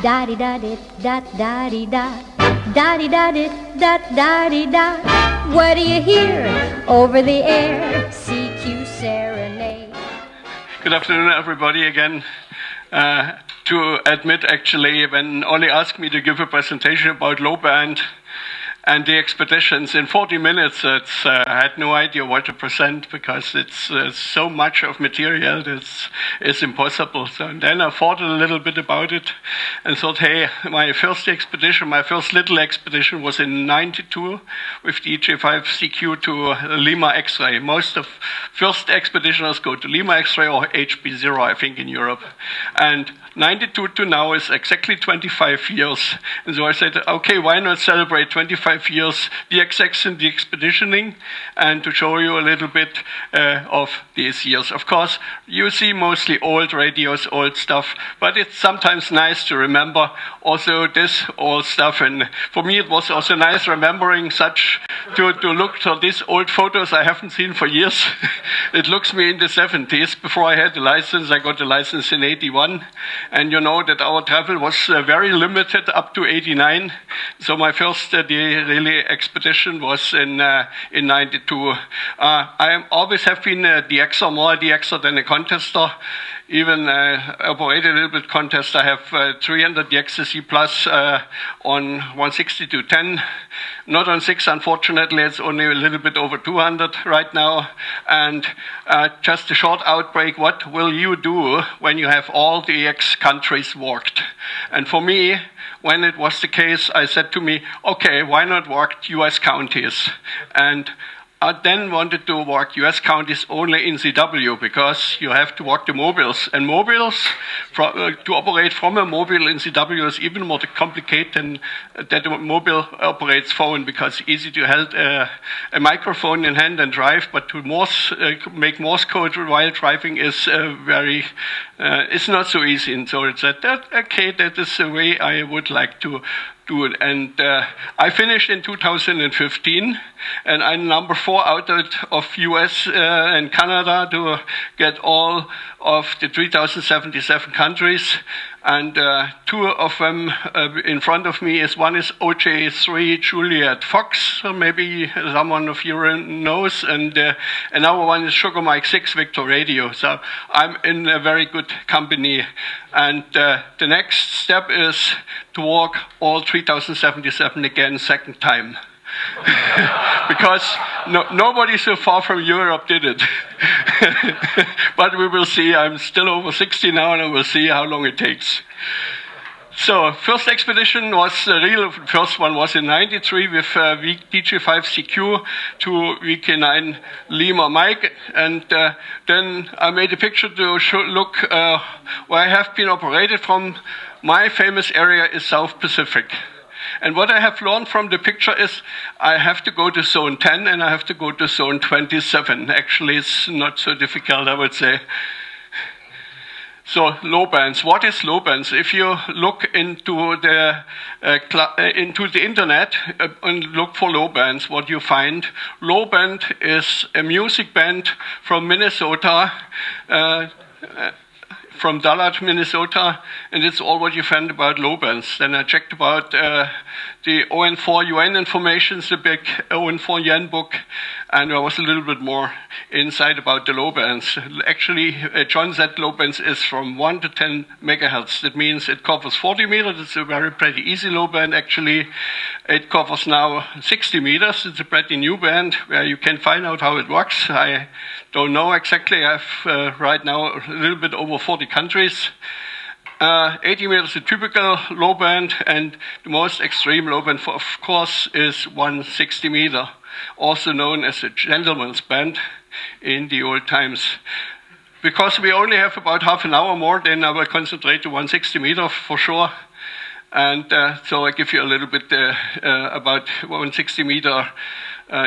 Da-di-da-di-da-da-di-da. Da-di-da-di-da-da-di-da. What do you hear over the air? CQ serenade. Good afternoon, everybody, again. To admit, actually, when Ollie asked me to give a presentation about Lowband and Dxpeditions in 40 minutes, I had no idea what to present because it's so much of material that it's impossible. So then I thought a little bit about it and thought, hey, my first expedition, my first little expedition was in '92 with the DJ5CQ to Lima X-ray. Most of first expeditioners go to Lima X-ray or HB0, I think, in Europe. And 92 to now is exactly 25 years. And so I said, okay, why not celebrate 25 years DXX and Dxpeditioning, and to show you a little bit of these years. Of course, you see mostly old radios, old stuff, but it's sometimes nice to remember also this old stuff. And for me, it was also nice remembering to look for these old photos I haven't seen for years. It looks me in the 70s. Before I had the license, I got the license in '81. And you know that our travel was very limited up to '89. So my first really expedition was in '92. I always have been a DXer, more a DXer than a contester. Even operated a little bit contest. I have 300 DXCC plus on 160-10. Not on 6, unfortunately. It's only a little bit over 200 right now. And just a short outbreak, what will you do when you have all the EX countries worked? And for me, when it was the case, I said to me, okay, why not work US counties? And I then wanted to work US counties only in CW because you have to work the mobiles. And mobiles, to operate from a mobile in CW is even more complicated than that a mobile operates phone, because it's easy to hold a microphone in hand and drive, but to make Morse code while driving is it's not so easy. And so it's okay, that is the way I would like to do it. And I finished in 2015, and I'm number 4 out of US and Canada to get all of the 3,077 countries. And 2 of them in front of me one is OJ3 Juliet Fox, so maybe someone of you knows, and another one is Sugar Mike 6 Victor Radio. So I'm in a very good company. And the next step is to walk all 3,077 again, second time. Because nobody so far from Europe did it. But we will see. I'm still over 60 now, and I will see how long it takes. So, first expedition was, the real first one was in '93 with DJ5CQ to VK9 Lima Mike. And then I made a picture to look where I have been operated from. My famous area is South Pacific. And what I have learned from the picture is I have to go to zone 10 and I have to go to zone 27. Actually, it's not so difficult, I would say. So, Lowbands. What is Lowbands? If you look into the internet and look for Lowbands, what you find, Lowband is a music band from Minnesota, from Dallas, Minnesota, and it's all what you find about Lowbands. Then I checked about the ON4 UN information, the big ON4 UN book, and there was a little bit more insight about the Lowbands. Actually, John said Lowbands is from 1 to 10 megahertz. That means it covers 40 meters. It's a pretty easy low band, actually. It covers now 60 meters. It's a pretty new band where you can find out how it works. I don't know exactly. I have right now a little bit over 40 countries. 80 meters is a typical low band, and the most extreme low band, of course, is 160 meter, also known as a gentleman's band in the old times. Because we only have about half an hour more, then I will concentrate to 160 meter for sure. And so I give you a little bit about 160 meter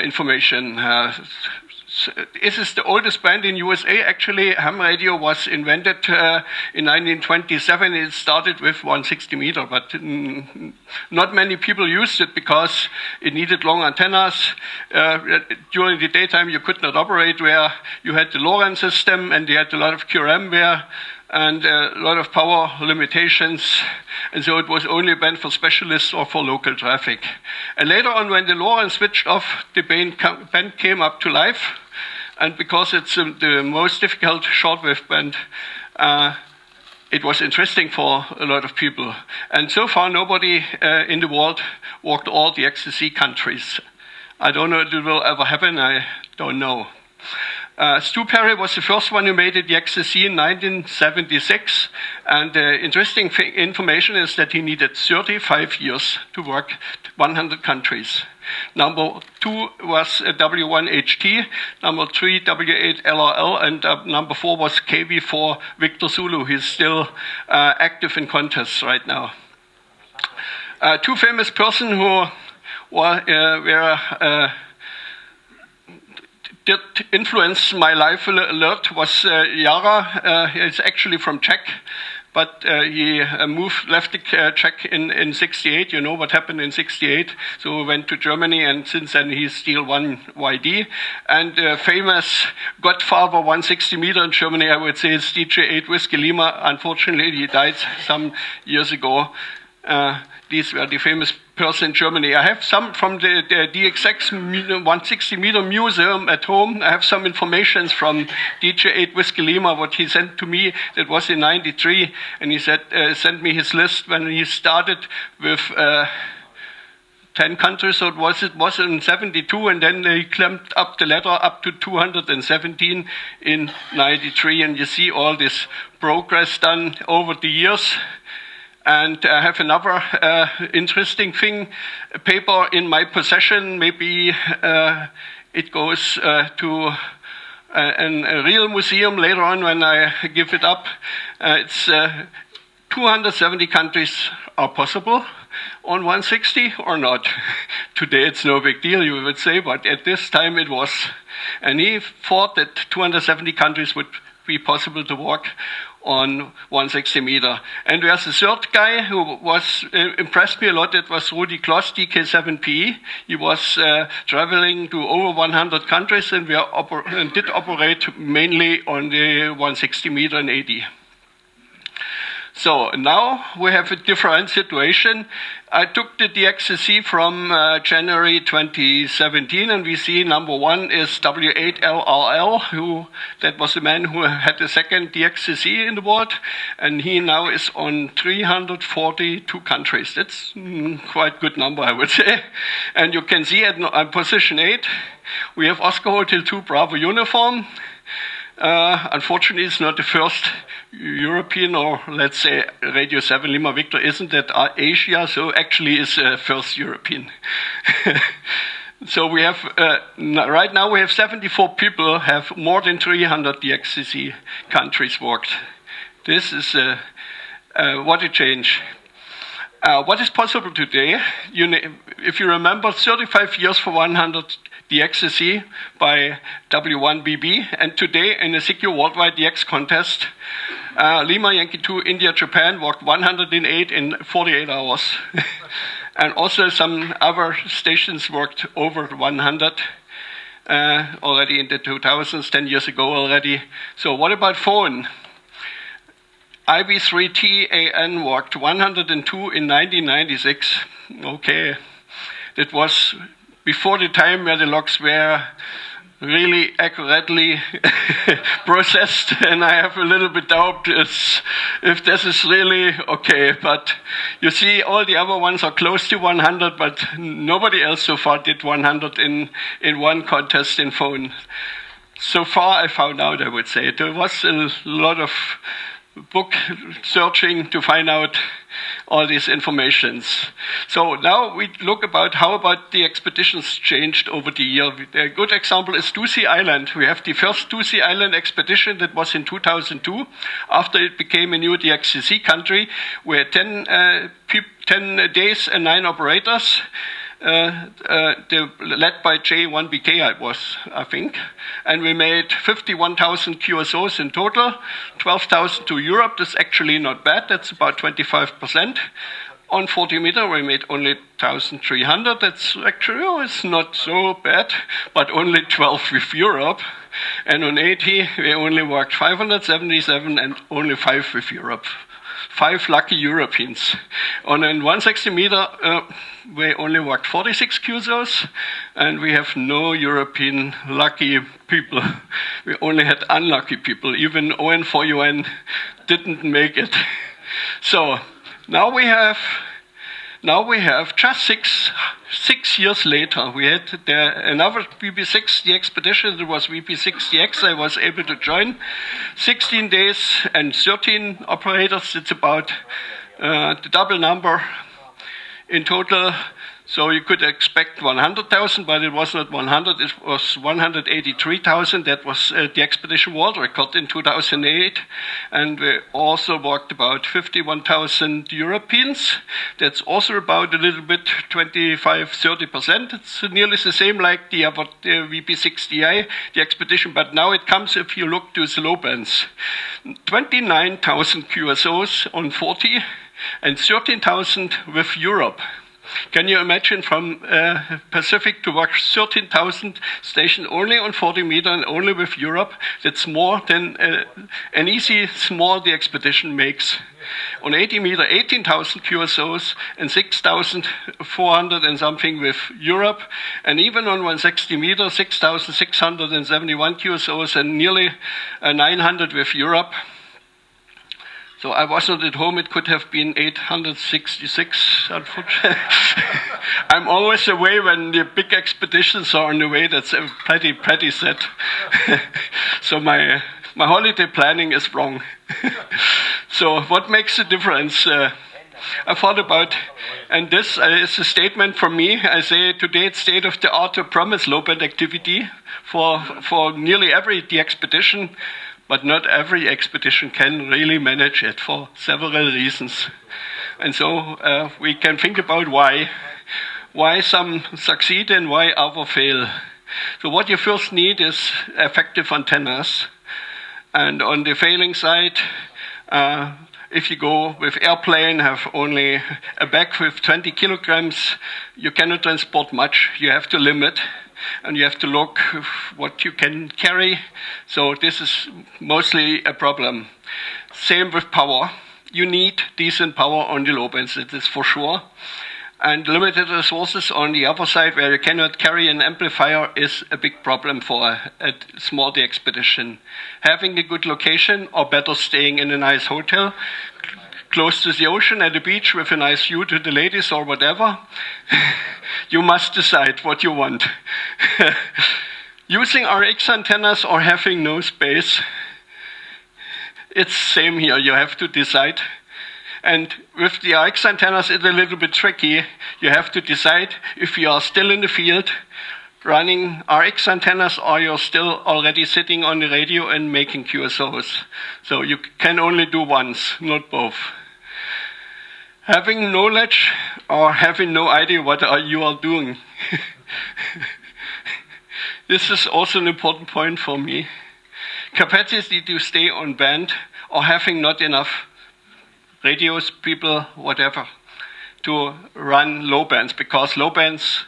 information. This is the oldest band in USA. Actually, ham radio was invented in 1927. It started with 160 meter, but not many people used it because it needed long antennas. During the daytime, you could not operate where you had the Lowland system, and you had a lot of QRM where and a lot of power limitations, and so it was only banned for specialists or for local traffic. And later on, when the Loran switched off, the band came up to life, and because it's the most difficult shortwave band, it was interesting for a lot of people. And so far, nobody in the world walked all the DXCC countries. I don't know if it will ever happen, I don't know. Stu Perry was the first one who made it DXCC in 1976, and the interesting information is that he needed 35 years to work 100 countries. Number 2 was W1HT, number 3 W8LRL, and number 4 was KV4 Victor Zulu. He's still active in contests right now. Two famous persons who did influence my life a lot was Jara. He's actually from Czech, but he left the Czech in 68. You know what happened in 68. So he went to Germany, and since then he's still one YD. And famous Godfather 160 meter in Germany, I would say, is DJ8 Whiskey Lima. Unfortunately, he died some years ago. These were the famous person in Germany. I have some from the DXX 160 meter museum at home. I have some information from DJ8 Whiskey Lima, what he sent to me. That was in 93, and he said, sent me his list when he started with 10 countries, so it was in 72, and then they climbed up the ladder up to 217 in 93, and you see all this progress done over the years. And I have another interesting thing, a paper in my possession. Maybe it goes to a real museum later on when I give it up. It's 270 countries are possible on 160 or not. Today it's no big deal, you would say, but at this time it was. And he thought that 270 countries would be possible to walk on 160 meter. And there's a third guy who was impressed me a lot. It was Rudi Kloss, DK7PE. He was traveling to over 100 countries, and did operate mainly on the 160 meter and 80. So now we have a different situation. I took the DXCC from January 2017, and we see number 1 is W8LRL, that was the man who had the second DXCC in the world, and he now is on 342 countries. That's quite a good number, I would say. And you can see at position 8, we have Oscar Hotel 2 Bravo uniform. Unfortunately, it's not the first European, or let's say Radio 7 Lima Victor isn't that Asia, so actually is first European. So we have, right now we have 74 people have more than 300 DXCC countries worked. This is what a change. What is possible today? If you remember, 35 years for 100 DXCC by W1BB, and today in the Secure Worldwide DX contest, Lima Yankee 2 India Japan walked 108 in 48 hours. And also some other stations worked over 100 already in the 2000s, 10 years ago already. So what about phone? IB3TAN walked 102 in 1996. Okay, that was before the time where the logs were really accurately processed, and I have a little bit doubt if this is really okay. But you see, all the other ones are close to 100, but nobody else so far did 100 in one contest in phone. So far, I found out, I would say. There was a lot of book searching to find out all these informations. So now we look about how about the expeditions changed over the year. A good example is Ducie Island. We have the first Ducie Island expedition that was in 2002. After it became a new DXCC country, we had 10 days and 9 operators. Led by J1BK, I think. And we made 51,000 QSOs in total, 12,000 to Europe. That's actually not bad. That's about 25%. On 40 meter, we made only 1,300. That's actually, it's not so bad, but only 12 with Europe. And on 80, we only worked 577 and only 5 with Europe. 5 lucky Europeans. On a 160 meter, we only worked 46 QSOs, and we have no European lucky people. We only had unlucky people. Even ON4UN didn't make it. So now we have just six years later, we had another VP6 Dxpedition. It was VP6DX. I was able to join. 16 days and 13 operators. It's about the double number in total. So you could expect 100,000, but it was not 100. It was 183,000. That was the expedition world record in 2008. And we also worked about 51,000 Europeans. That's also about a little bit 25-30%. It's nearly the same like the VP6DI, the expedition. But now it comes if you look to the Lowbands. 29,000 QSOs on 40 and 13,000 with Europe. Can you imagine from Pacific to work 13,000 stationed only on 40 meter and only with Europe? That's more than an easy small Dxpedition makes. On 80 meter, 18,000 QSOs and 6,400 and something with Europe. And even on 160 meter, 6,671 QSOs and nearly 900 with Europe. So I was not at home. It could have been 866. Unfortunately, I'm always away when the big expeditions are on the way. That's pretty sad. So my holiday planning is wrong. So what makes the difference? I thought about, and this is a statement from me. I say today it's state of the art to promise low-band activity for nearly every Dxpedition. But not every expedition can really manage it for several reasons. And so we can think about why some succeed and why others fail. So what you first need is effective antennas. And on the failing side, if you go with airplane, have only a bag with 20 kilograms, you cannot transport much. You have to limit. And you have to look what you can carry. So this is mostly a problem. Same with power. You need decent power on the low bands, it is for sure. And limited resources on the other side where you cannot carry an amplifier is a big problem for a small Dxpedition. Having a good location or better staying in a nice hotel close to the ocean at the beach with a nice view to the ladies or whatever. You must decide what you want. Using RX antennas or having no space, it's same here. You have to decide. And with the RX antennas, it's a little bit tricky. You have to decide if you are still in the field running RX antennas or you're still already sitting on the radio and making QSOs. So you can only do once, not both. Having knowledge or having no idea what you are doing. This is also an important point for me. Capacity to stay on band or having not enough radios, people, whatever, to run low bands, because low bands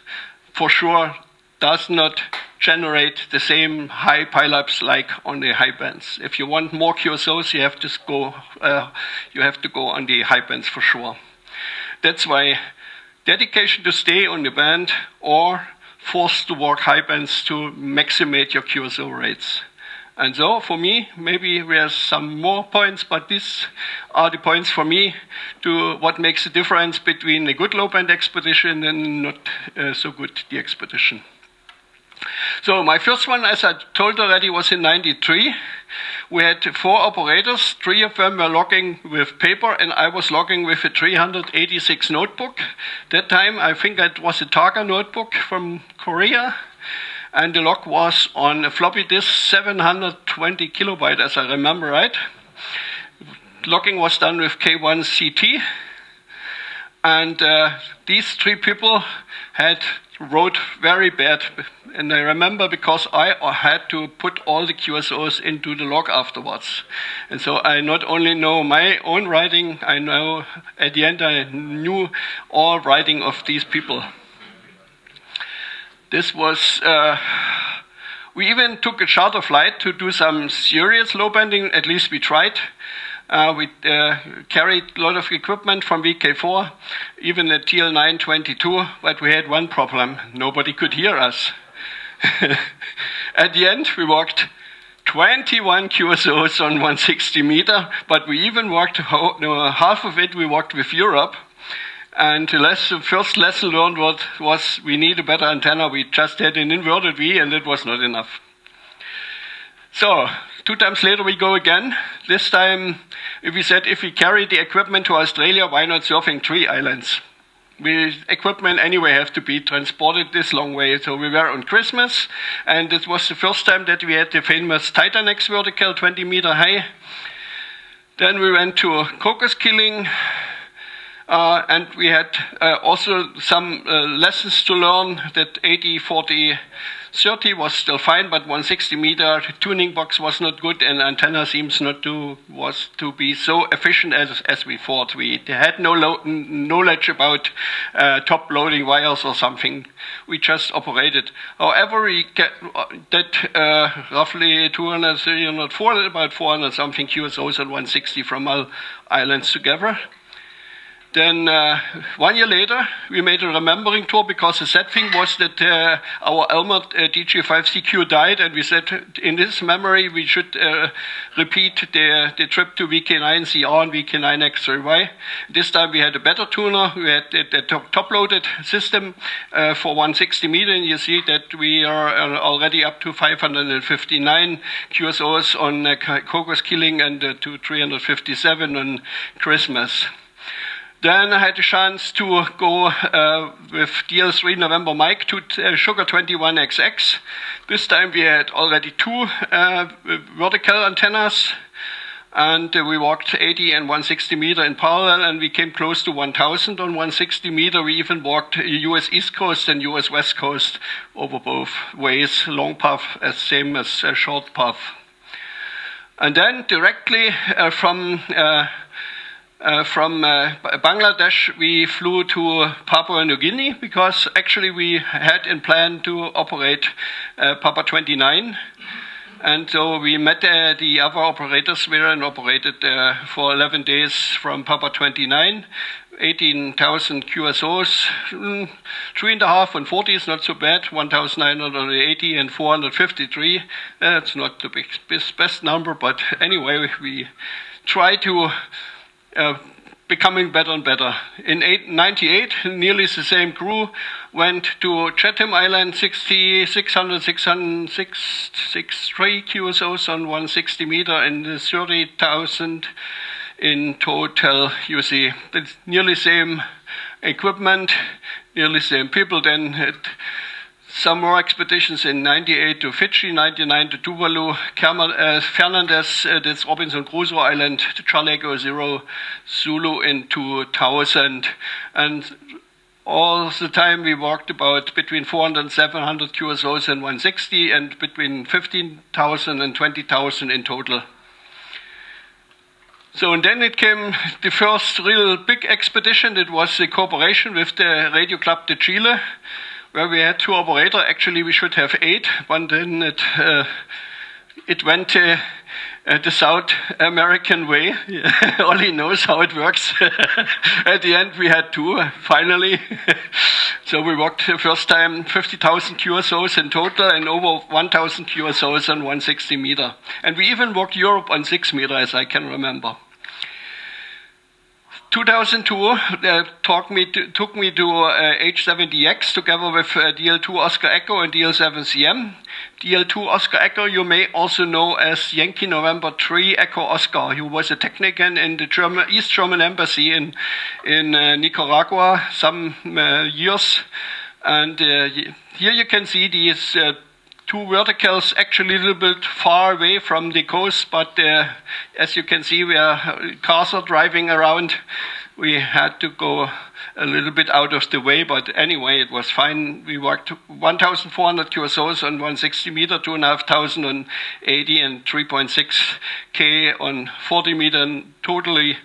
for sure does not generate the same high pileups like on the high bands. If you want more QSOs, you have to go on the high bands for sure. That's why dedication to stay on the band or forced to work high bands to maximize your QSO rates. And so for me, maybe there's some more points, but these are the points for me to what makes the difference between a good low band expedition and not so good Dxpedition. So my first one, as I told already, was in '93. We had 4 operators. 3 of them were logging with paper, and I was logging with a 386 notebook. That time, I think it was a Targa notebook from Korea. And the log was on a floppy disk, 720 kilobyte, as I remember right. Logging was done with K1 CT. And these 3 people wrote very bad. And I remember because I had to put all the QSOs into the log afterwards. And so I not only know my own writing, I know at the end I knew all writing of these people. This was We even took a charter flight to do some serious low banding, at least we tried. We carried a lot of equipment from VK4, even a TL922, but we had one problem. Nobody could hear us. At the end, we walked 21 QSOs on 160 meter, but we even walked, half of it we walked with Europe. And the first lesson learned was we need a better antenna. We just had an inverted V, and it was not enough. So 2 times later we go again. This time we said if we carry the equipment to Australia, why not surfing 3 islands? Equipment anyway have to be transported this long way. So we were on Christmas, and it was the first time that we had the famous Titanex vertical, 20 meter high. Then we went to Cocos Killing, and we had also some lessons to learn that 80, 40, 30 was still fine, but 160 meter tuning box was not good, and antenna seems not to be so efficient as we thought. We had no knowledge about top loading wires or something. We just operated. However, we get that roughly 200, 300, 400, about 400 something QSOs on 160 from all islands together. Then 1 year later, we made a remembering tour because the sad thing was that our Elmer DG5CQ died, and we said in this memory we should repeat the trip to VK9CR and VK9X3Y. This time we had a better tuner. We had the top-loaded system for 160 meter, and you see that we are already up to 559 QSOs on Cocos Killing and to 357 on Christmas. Then I had a chance to go with DL3 November Mike to Sugar 21XX. This time we had already 2 vertical antennas, and we walked 80 and 160 meter in parallel, and we came close to 1,000 on 160 meter. We even walked US East Coast and US West Coast over both ways, long path as same as a short path. And then directly from Bangladesh, we flew to Papua New Guinea because actually we had in plan to operate Papa 29. And so we met the other operators there and operated for 11 days from Papa 29. 18,000 QSOs, 3.5 and 40 is not so bad, 1,980 and 453. That's not the best number, but anyway, we try to becoming better and better. In 98, nearly the same crew went to Chatham Island, 663 QSOs on 160 meter and 30,000 in total. You see, it's nearly same equipment, nearly same people. Then some more expeditions in 98 to Fiji, 99 to Tuvalu, Fernandez, that's Robinson Crusoe Island, Charlego Zero, Zulu in 2000. And all the time we walked about between 400 and 700 QSOs and 160, and between 15,000 and 20,000 in total. So, and then it came the first real big expedition. It was a cooperation with the Radio Club de Chile, where we had 2 operators. Actually, we should have 8, but then it went the South American way. Ollie knows how it works. At the end, we had 2, finally. So we walked the first time 50,000 QSOs in total and over 1,000 QSOs on 160 meter. And we even walked Europe on 6 meter, as I can remember. 2002 took me to H7DX together with DL2 Oscar Echo and DL7CM. DL2 Oscar Echo you may also know as Yankee November 3 Echo Oscar, who was a technician in the East German Embassy in Nicaragua some years. And here you can see these 2 verticals actually a little bit far away from the coast, but as you can see, cars are driving around. We had to go a little bit out of the way, but anyway, it was fine. We worked 1,400 QSOs on 160 meter, 2,500 on 80, and 3.6K on 40 meter, and totally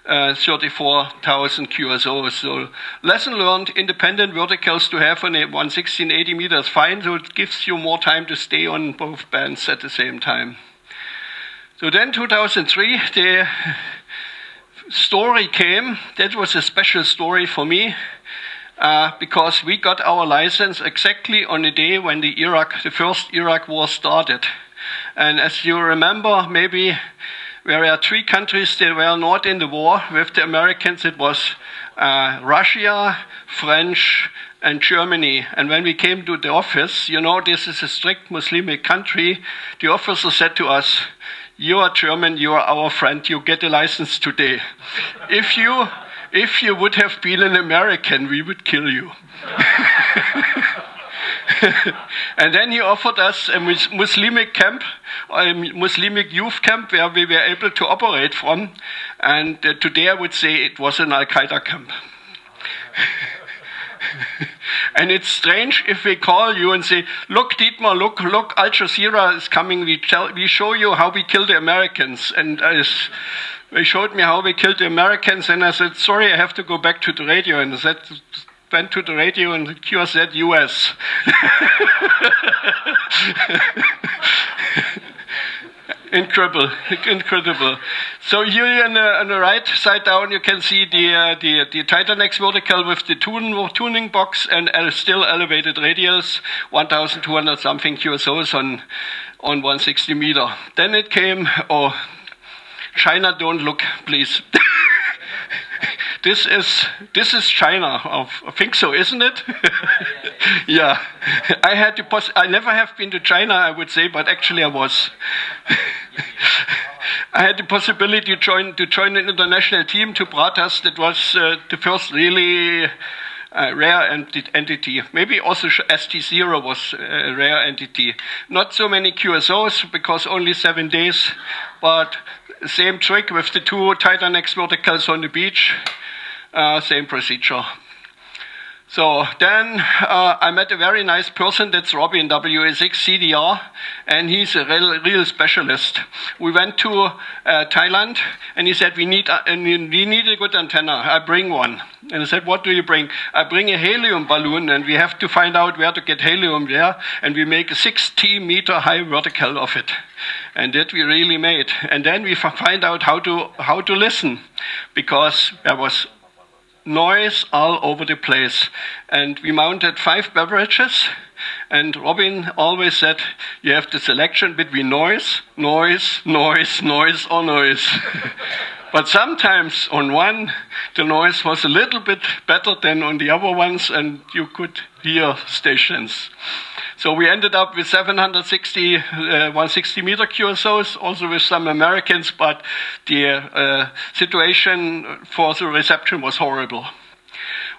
34,000 QSOs. So lesson learned, independent verticals to have on a 11680 meters fine, so it gives you more time to stay on both bands at the same time. So then 2003, the story came. That was a special story for me because we got our license exactly on the day when the first Iraq war started. And as you remember, maybe there are three countries that were not in the war with the Americans. It was Russia, French, and Germany. And when we came to the office, you know, this is a strict Muslimic country, the officer said to us, "You are German, you are our friend, you get a license today. If you would have been an American, we would kill you." And then he offered us a Muslimic camp, a Muslimic youth camp where we were able to operate from. And today I would say it was an Al-Qaeda camp. And it's strange if we call you and say, "Look, Dietmar, look, Al Jazeera is coming. We show you how we kill the Americans." And they showed me how we killed the Americans, and I said, "Sorry, I have to go back to the radio." And I said, went to the radio, and the Q said, "US." Incredible. So here on the right side down, you can see the Titanic vertical with the tuning box and still elevated radials, 1,200 something QSOs on 160 meter. Then it came, China, don't look, please. This is China. I think so, isn't it? Yeah. I never have been to China, I would say, but actually I was. I had the possibility to join an international team to Bratas. That was the first really rare entity. Maybe also ST0 was a rare entity. Not so many QSOs because only 7 days, but same trick with the two Titanic verticals on the beach. Same procedure. So then I met a very nice person, that's Robin, WSX CDR, and he's a real specialist. We went to Thailand, and he said, we need a good antenna. I bring one. And I said, "What do you bring?" "I bring a helium balloon, and we have to find out where to get helium there, and we make a 60-meter high vertical of it." And that we really made. And then we find out how to listen, because there was noise all over the place. And we mounted 5 beverages, and Robin always said, you have the selection between noise, or noise. But sometimes on one, the noise was a little bit better than on the other ones, and you could hear stations. So we ended up with 760 160-meter QSOs, also with some Americans, but the situation for the reception was horrible.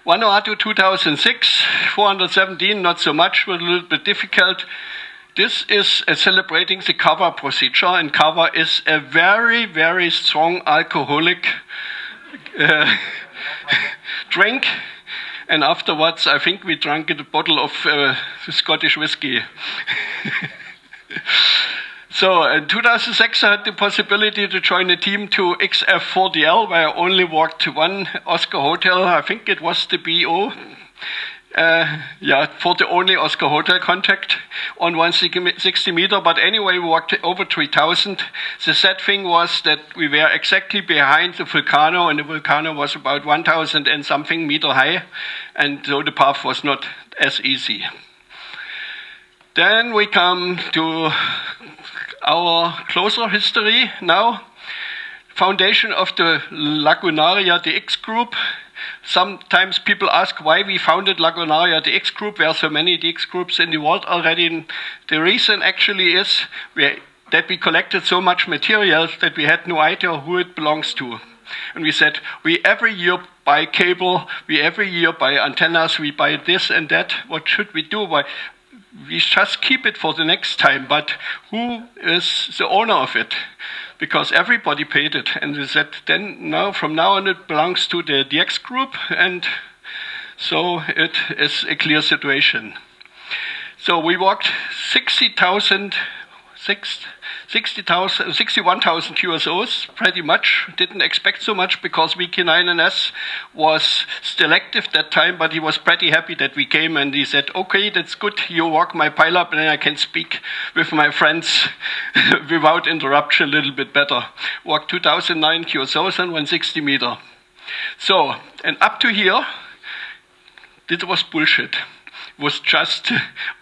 Vanuatu 2006, 417, not so much, but a little bit difficult. This is celebrating the kava procedure, and kava is a very, very strong alcoholic drink. And afterwards, I think we drank a bottle of Scottish whiskey. So in 2006, I had the possibility to join a team to XF4DL, where I only worked one Oscar Hotel. I think it was the BO. For the only Oscar Hotel contact on 160 meter. But anyway, we worked over 3,000. The sad thing was that we were exactly behind the volcano, and the volcano was about 1,000 and something meter high, and so the path was not as easy. Then we come to our closer history now. Foundation of the Lagunaria DX group. Sometimes people ask why we founded Lagunaria DX group. There are so many DX groups in the world already. The reason actually is that we collected so much material that we had no idea who it belongs to. And we said, we every year buy cable, we every year buy antennas, we buy this and that. What should we do? We just keep it for the next time, but who is the owner of it? Because everybody paid it. And we said, from now on it belongs to the DX group, and so it is a clear situation. So we walked 60,000 61,000 QSOs, pretty much. Didn't expect so much because VK9NS was selective that time, but he was pretty happy that we came and he said, okay, that's good, you walk my pile up and then I can speak with my friends without interruption a little bit better. Walked 2009 QSOs and 160 meter. So, and up to here, this was bullshit. It was just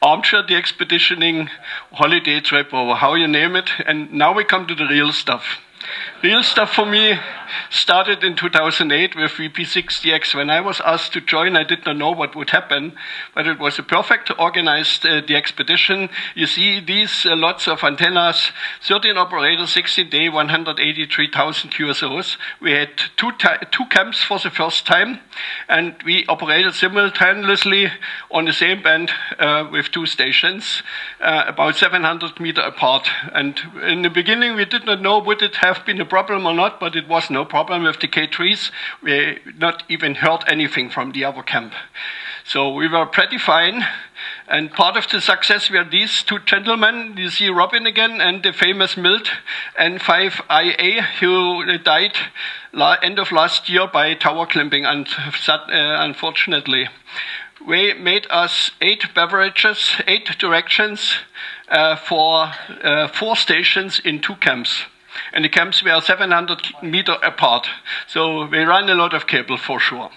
armchair Dxpeditioning, holiday trip, or how you name it. And now we come to the real stuff. Real stuff for me started in 2008 with VP6DX. When I was asked to join, I did not know what would happen, but it was a perfect organized Dxpedition. You see these lots of antennas, 13 operators, 16 day, 183,000 QSOs. We had two camps for the first time, and we operated simultaneously on the same band with two stations, about 700 meters apart. And in the beginning, we did not know would it have been a problem or not, but it was no problem with the K3s. We not even heard anything from the other camp. So we were pretty fine. And part of the success were these two gentlemen. You see Robin again and the famous Milt N5IA who died end of last year by tower climbing, unfortunately. We made us 8 beverages, 8 directions for 4 stations in 2 camps. And the camps were 700 meters apart. So we ran a lot of cable for sure.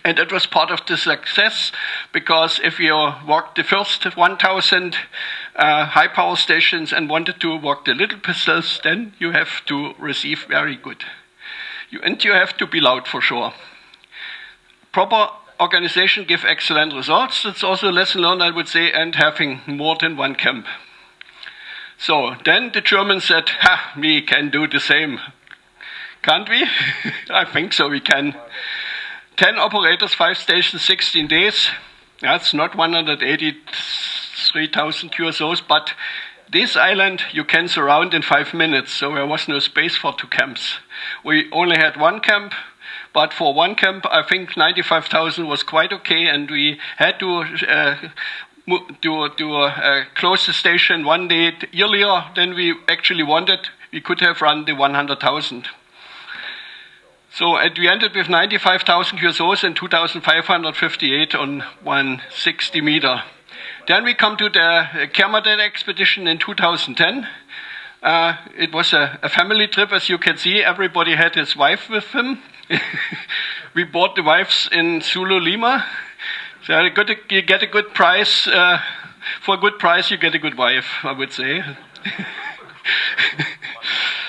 And that was part of the success, because if you walked the first 1,000 high power stations and wanted to walk the little pistols, then you have to receive very good. And you have to be loud for sure. Proper organization give excellent results. That's also a lesson learned, I would say, and having more than one camp. So then the Germans said, we can do the same. Can't we? I think so, we can. 10 operators, 5 stations, 16 days. That's not 183,000 QSOs, but this island you can surround in 5 minutes, so there was no space for 2 camps. We only had 1 camp, but for 1 camp, I think 95,000 was quite okay, and we had to close the station 1 day earlier than we actually wanted. We could have run the 100,000. So we ended with 95,000 QSOs and 2,558 on 160 meter. Then we come to the Kermadec expedition in 2010. It was a family trip, as you can see. Everybody had his wife with him. We bought the wives in Zulu Lima. So you get a good price. For a good price, you get a good wife, I would say.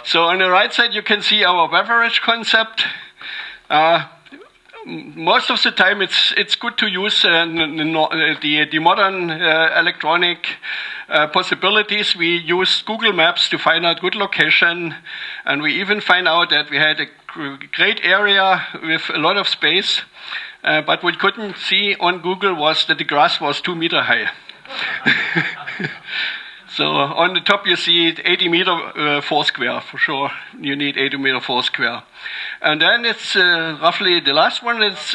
So on the right side, you can see our beverage concept. Most of the time, it's good to use the modern electronic possibilities. We used Google Maps to find out good location, and we even find out that we had a great area with a lot of space. But what we couldn't see on Google was that the grass was 2 meters high. So on the top you see 80 meter foursquare, for sure. You need 80 meter foursquare. And then it's roughly the last one. It's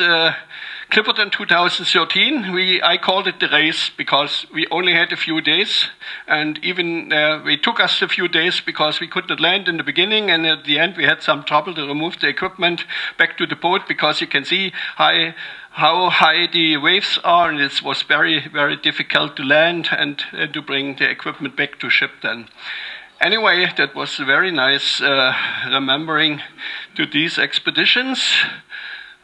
Clipperton 2013. I called it the race because we only had a few days, and even it took us a few days because we could not land in the beginning, and at the end we had some trouble to remove the equipment back to the boat because you can see how high the waves are, and it was very, very difficult to land and to bring the equipment back to ship then. Anyway, that was very nice remembering to these expeditions.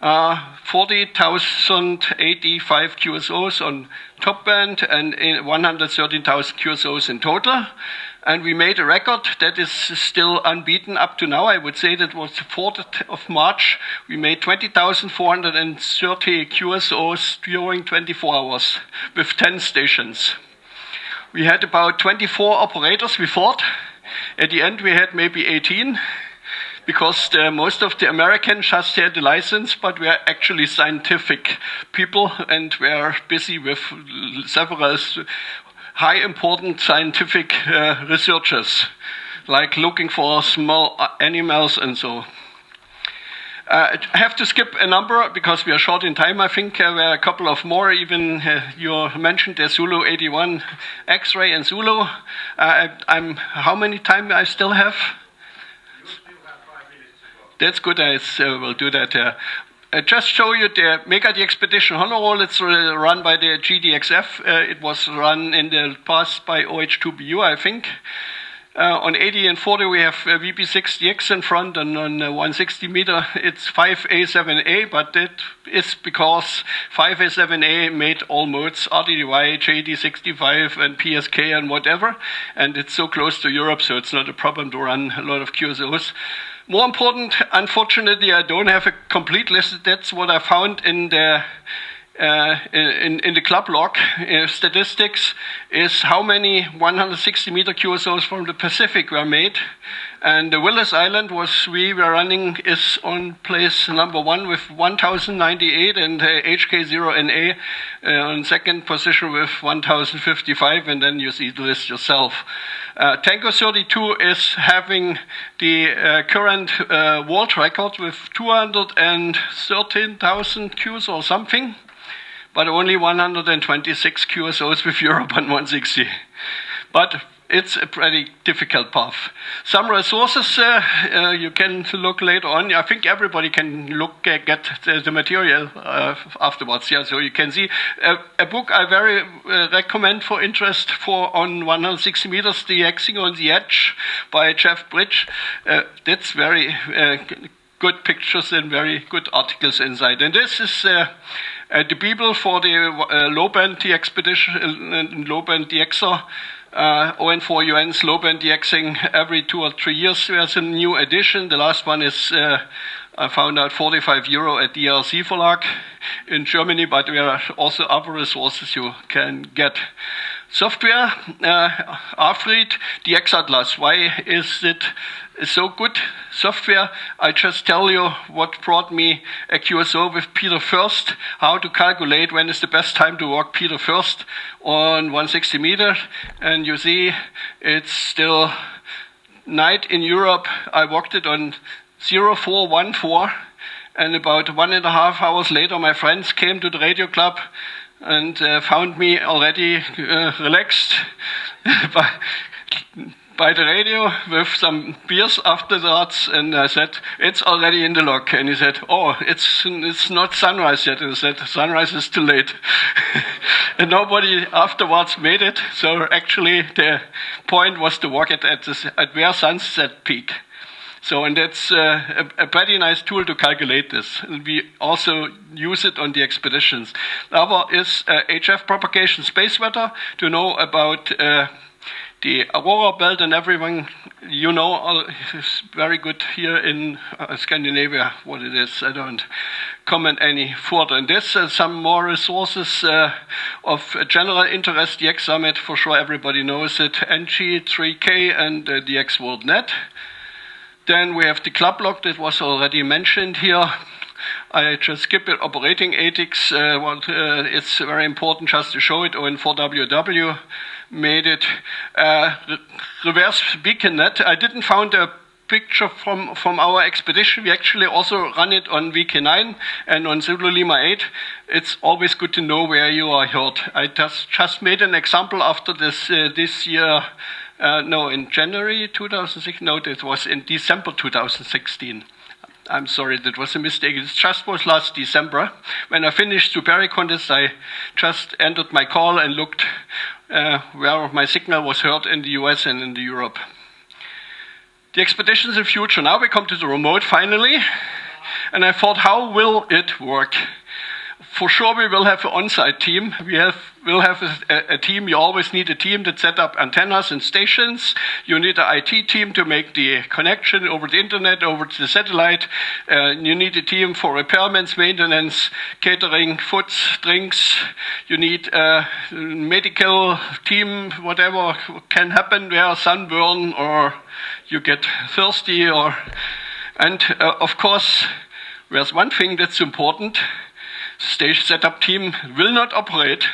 40,085 QSOs on top band and 113,000 QSOs in total. And we made a record that is still unbeaten up to now. I would say that was the 4th of March. We made 20,430 QSOs during 24 hours with 10 stations. We had about 24 operators, we thought. At the end, we had maybe 18. Because most of the Americans just had the license, but were actually scientific people and were busy with several high important scientific researchers, like looking for small animals and so. I have to skip a number because we are short in time. I think there were a couple of more. Even you mentioned the Zulu 81 X-ray and Zulu. How many time I still have? You still have 5 minutes to go. That's good. I will do that. Just show you the Mega Dxpedition honor roll. It's run by the GDXF. It was run in the past by OHDXF, I think. On 80 and 40 we have VP6DX in front, and on 160 meter it's 5A7A, but it is because 5A7A made all modes, RDDY, JD65 and PSK and whatever, and it's so close to Europe, so it's not a problem to run a lot of QSOs. More important, unfortunately, I don't have a complete list. That's what I found in the club log statistics, is how many 160 meter QSOs from the Pacific were made. And the Willis Island we were running is on place number 1 with 1,098, and HK0NA on second position with 1,055, and then you see the list yourself. Tango 32 is having the current world record with 213,000 Qs or something, but only 126 QSOs with Europe on 160. But it's a pretty difficult path. Some resources you can look later on. I think everybody can get the material afterwards. Yeah, so you can see a book I very recommend for interest on 160 meters, DXing on the Edge by Jeff Bridge. That's very good pictures and very good articles inside. And this is the Bible for the Lowband Dxpedition, Lowband DXer. ON4 UN's Lowband DXing every 2 or 3 years. There's a new edition. The last one is, I found out, €45 at DRC Verlag in Germany, but there are also other resources you can get. Software, Afrit, DX Atlas. Why is it so good software? I just tell you what brought me a QSO with Peter First, how to calculate when is the best time to walk Peter First on 160 meter. And you see it's still night in Europe. I walked it on 0414, and about 1.5 hours later my friends came to the radio club and found me already relaxed by the radio with some beers afterwards, and I said, it's already in the log. And he said, oh, it's not sunrise yet. And I said, sunrise is too late. And nobody afterwards made it. So actually the point was to walk it at where sunset peak. So, and that's a pretty nice tool to calculate this. And we also use it on the expeditions. The other is HF propagation space weather, to know about the aurora belt and everything. You know, it's very good here in Scandinavia, what it is. I don't comment any further. And this, some more resources of general interest. DX Summit, for sure everybody knows it. NG3K and DXWorldNet. Then we have the club log that was already mentioned here. I just skip it. Operating ATIX, it's very important just to show it. ON4WW made it. Reverse beacon net. I didn't find a picture from our expedition. We actually also run it on VK9 and on Zulu Lima 8. It's always good to know where you are heard. I just made an example after this year. No, in January 2006. No, it was in December 2016. I'm sorry, that was a mistake. It just was last December. When I finished Super contest, I just entered my call and looked where my signal was heard in the US and in the Europe. The expeditions in future. Now we come to the remote finally. And I thought, how will it work? For sure, we will have an on-site team. We'll have a team. You always need a team that set up antennas and stations. You need an IT team to make the connection over the internet, over the satellite. You need a team for repairments, maintenance, catering, foods, drinks. You need a medical team, whatever can happen there, sunburn or you get thirsty. And of course, there's one thing that's important. Station setup team will not operate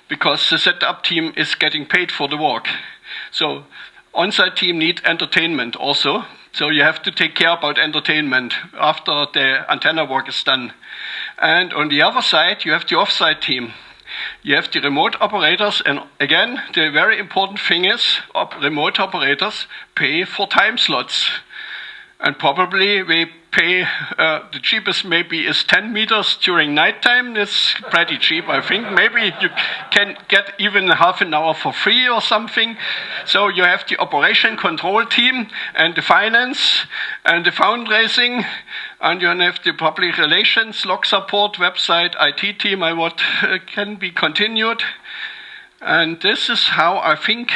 because the setup team is getting paid for the work. So on-site team need entertainment also, So you have to take care about entertainment after the antenna work is done. And on the other side, you have the offsite team. You have the remote operators, and again, the very important thing is remote operators pay for time slots. And probably we pay, the cheapest maybe is 10 meters during nighttime. It's pretty cheap, I think. Maybe you can get even half an hour for free or something. So you have the operation control team and the finance and the fundraising, and you have the public relations, log support, website, IT team, what can be continued. And this is how I think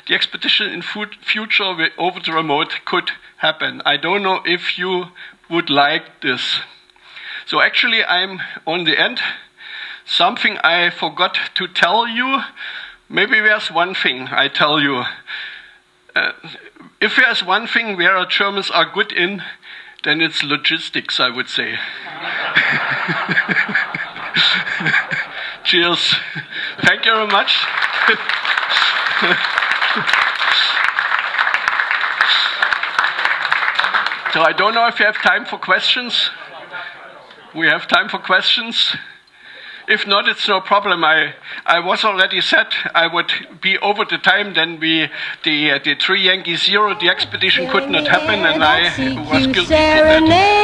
the expedition in future over the remote could happen. I don't know if you would like this. So actually I'm on the end. Something I forgot to tell you. Maybe there's one thing I tell you. If there's one thing where Germans are good in, then it's logistics, I would say. Cheers. Thank you very much. So I don't know if you have time for questions. We have time for questions. If not, it's no problem. I was already said I would be over the time. Then the 3 Yankee 0, the expedition could not happen, and I was guilty for that.